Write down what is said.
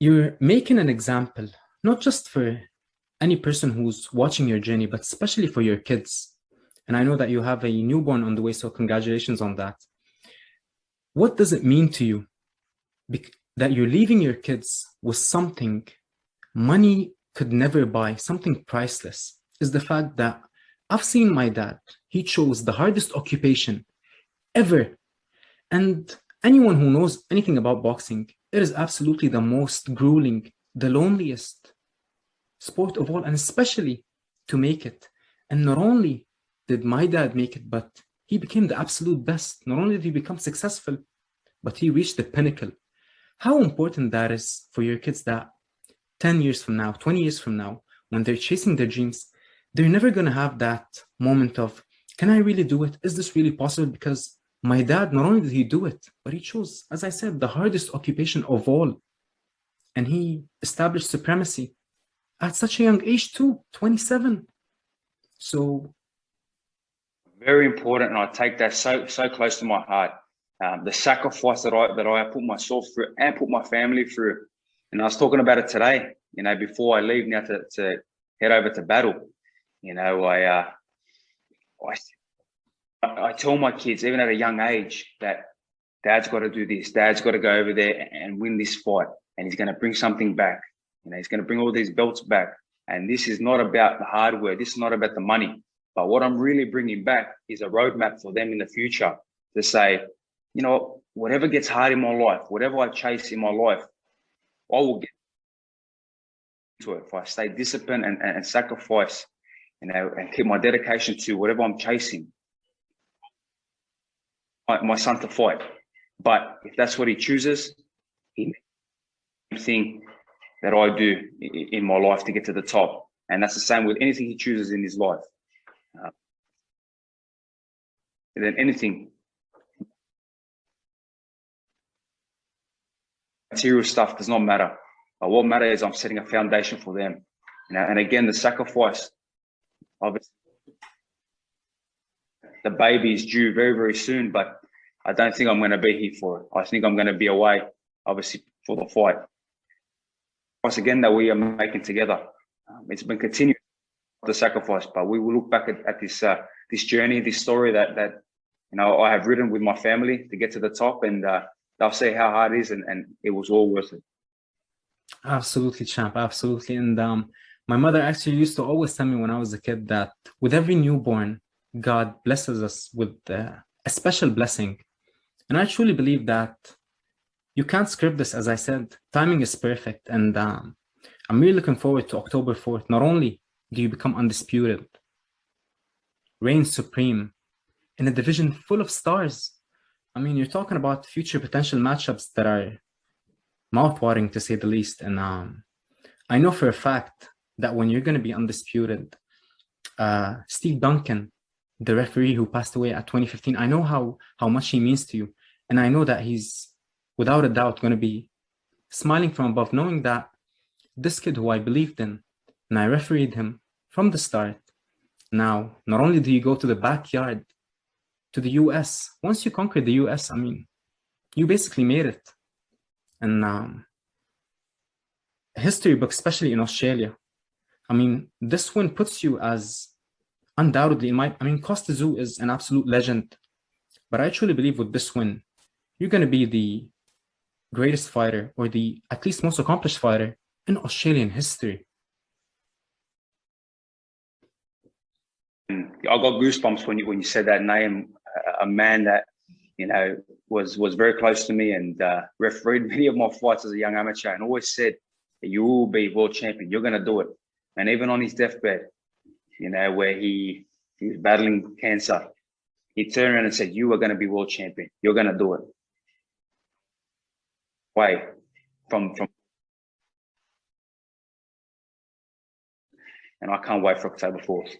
you're making an example, not just for any person who's watching your journey, but especially for your kids. And I know that you have a newborn on the way, so congratulations on that. What does it mean to you that you're leaving your kids with something money could never buy, something priceless? Is the fact that I've seen my dad, he chose the hardest occupation ever. And anyone who knows anything about boxing, it is absolutely the most grueling, the loneliest sport of all, and especially to make it. And not only did my dad make it, but he became the absolute best. Not only did he become successful, but he reached the pinnacle. How important that is for your kids that 10 years from now, 20 years from now, when they're chasing their dreams, they're never going to have that moment of, can I really do it? Is this really possible? Because my dad, not only did he do it, but he chose, as I said, the hardest occupation of all. And he established supremacy at such a young age too, 27. So very important, and I take that so close to my heart. The sacrifice that I put myself through and put my family through. And I was talking about it today, before I leave now to head over to battle. I tell my kids, even at a young age, that dad's got to do this. Dad's got to go over there and win this fight. And he's going to bring something back. He's going to bring all these belts back. And this is not about the hardware. This is not about the money. But what I'm really bringing back is a roadmap for them in the future to say, whatever gets hard in my life, whatever I chase in my life, I will get to it. If I stay disciplined and sacrifice, and keep my dedication to whatever I'm chasing, my son to fight. But if that's what he chooses, thing that I do in my life to get to the top. And that's the same with anything he chooses in his life. And then anything, material stuff does not matter. But what matters is I'm setting a foundation for them. And again, the sacrifice, obviously, the baby is due very, very soon, but I don't think I'm going to be here for it. I think I'm going to be away, obviously, for the fight. Once again, that we are making together. It's been continuing the sacrifice, but we will look back at this journey, this story that I have written with my family to get to the top, and they'll see how hard it is, and it was all worth it. absolutely, champ, absolutely. And my mother actually used to always tell me when I was a kid that with every newborn, God blesses us with a special blessing. And I truly believe that you can't script this. As I said, timing is perfect. And I'm really looking forward to October 4th. Not only do you become undisputed, reign supreme in a division full of stars. I mean, you're talking about future potential matchups that are mouth-watering, to say the least. And I know for a fact that when you're going to be undisputed, Steve Duncan, the referee who passed away at 2015, I know how much he means to you. And I know that he's, without a doubt, going to be smiling from above, knowing that this kid who I believed in, and I refereed him from the start, now, not only do you go to the backyard, to the US, once you conquer the US, I mean, you basically made it. And history book, especially in Australia, I mean, this win puts you as undoubtedly, Costa Zoo is an absolute legend, but I truly believe with this win, you're going to be the greatest fighter, or the at least most accomplished fighter in Australian history. I got goosebumps when you said that name. A man that was very close to me and refereed many of my fights as a young amateur, and always said, "You will be world champion. You're going to do it." And even on his deathbed, where he was battling cancer, he turned around and said, "You are going to be world champion. You're going to do it." From and I can't wait for October 4th.